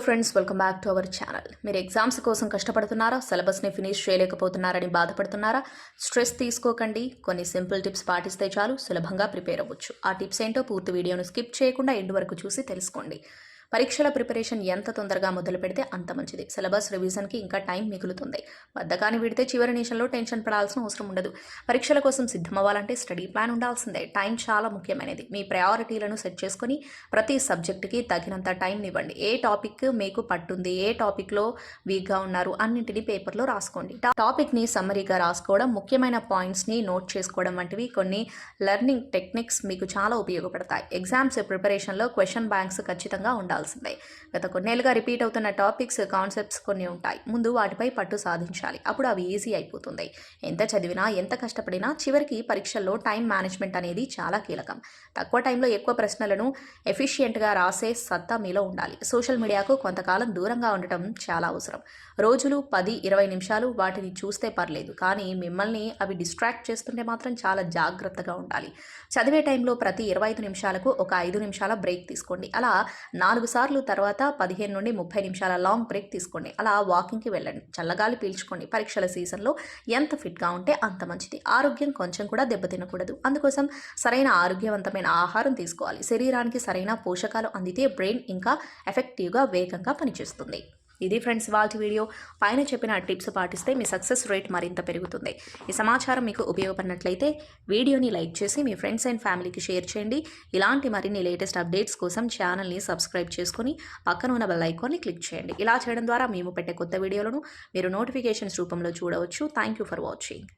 Friends, welcome back to our channel. మీరు exams కోసం కష్టపడుతున్నారా? సిలబస్ని ఫినిష్ చేయలేకపోతున్నారని బాధపడుతున్నారా? స్ట్రెస్ తీసుకోకండి. కొన్ని సింపుల్ టిప్స్ పాటిస్తే చాలు సులభంగా ప్రిపేర్ అవ్వచ్చు. ఆ టిప్స్ ఏంటో పూర్తి వీడియోను స్కిప్ చేయకుండా ఎండ్ వరకు చూసి తెలుసుకోండి. పరీక్షల ప్రిపరేషన్ ఎంత తొందరగా మొదలు పెడితే అంత మంచిది. సిలబస్ రివిజన్కి ఇంకా టైం మిగులుతుంది. బద్ధకాన్ని విడితే చివరి నిమిషంలో టెన్షన్ పడాల్సిన అవసరం ఉండదు. పరీక్షల కోసం సిద్ధమవ్వాలంటే స్టడీ ప్లాన్ ఉండాల్సిందే. టైం చాలా ముఖ్యమైనది. మీ ప్రయారిటీలను సెట్ చేసుకుని ప్రతి సబ్జెక్టుకి తగినంత టైం ఇవ్వండి. ఏ టాపిక్ మీకు పట్టుంది, ఏ టాపిక్లో వీక్గా ఉన్నారు అన్నింటినీ పేపర్లో రాసుకోండి. టాపిక్ని సమ్మరీగా రాసుకోవడం, ముఖ్యమైన పాయింట్స్ని నోట్ చేసుకోవడం వంటివి కొన్ని లెర్నింగ్ టెక్నిక్స్ మీకు చాలా ఉపయోగపడతాయి. ఎగ్జామ్స్ ప్రిపరేషన్లో క్వశ్చన్ బ్యాంక్స్ ఖచ్చితంగా ఉండాలి. గత కొన్నేళ్లుగా రిపీట్ అవుతున్న టాపిక్స్, కాన్సెప్ట్స్ కొన్ని ఉంటాయి. ముందు వాటిపై పట్టు సాధించాలి. అప్పుడు అవి ఈజీ అయిపోతుంది. ఎంత చదివినా, ఎంత కష్టపడినా చివరికి పరీక్షల్లో టైం మేనేజ్మెంట్ అనేది చాలా కీలకం. తక్కువ టైంలో ఎక్కువ ప్రశ్నలను ఎఫిషియెంట్గా రాసే సత్తా మీలో ఉండాలి. సోషల్ మీడియాకు కొంతకాలం దూరంగా ఉండటం చాలా అవసరం. రోజులు 10-20 నిమిషాలు వాటిని చూస్తే పర్లేదు, కానీ మిమ్మల్ని అవి డిస్ట్రాక్ట్ చేస్తుంటే మాత్రం చాలా జాగ్రత్తగా ఉండాలి. చదివే టైంలో ప్రతి 25 నిమిషాలకు ఒక 5 నిమిషాల బ్రేక్ తీసుకోండి. అలా 4 సార్లు, తర్వాత 15 నుండి 30 నిమిషాల లాంగ్ బ్రేక్ తీసుకోండి. అలా వాకింగ్కి వెళ్ళండి, చల్లగాలి పీల్చుకోండి. పరీక్షల సీజన్లో ఎంత ఫిట్గా ఉంటే అంత మంచిది. ఆరోగ్యం కొంచెం కూడా దెబ్బతినకూడదు. అందుకోసం సరైన ఆరోగ్యవంతమైన ఆహారం తీసుకోవాలి. శరీరానికి సరైన పోషకాలు అందితే బ్రెయిన్ ఇంకా ఎఫెక్టివ్గా, వేగంగా పనిచేస్తుంది. ఇది ఫ్రెండ్స్ వాళ్ళ వీడియో. పైన చెప్పిన టిప్స్ పాటిస్తే మీ సక్సెస్ రేట్ మరింత పెరుగుతుంది. ఈ సమాచారం మీకు ఉపయోగపడినట్లయితే వీడియోని లైక్ చేసి మీ ఫ్రెండ్స్ అండ్ ఫ్యామిలీకి షేర్ చేయండి. ఇలాంటి మరిన్ని లేటెస్ట్ అప్డేట్స్ కోసం ఛానల్ని సబ్స్క్రైబ్ చేసుకొని పక్కన ఉన్న బెల్ ఐకాన్ని క్లిక్ చేయండి. ఇలా చేయడం ద్వారా మేము పెట్టే కొత్త వీడియోలను మీరు నోటిఫికేషన్స్ రూపంలో చూడవచ్చు. Thank you for watching.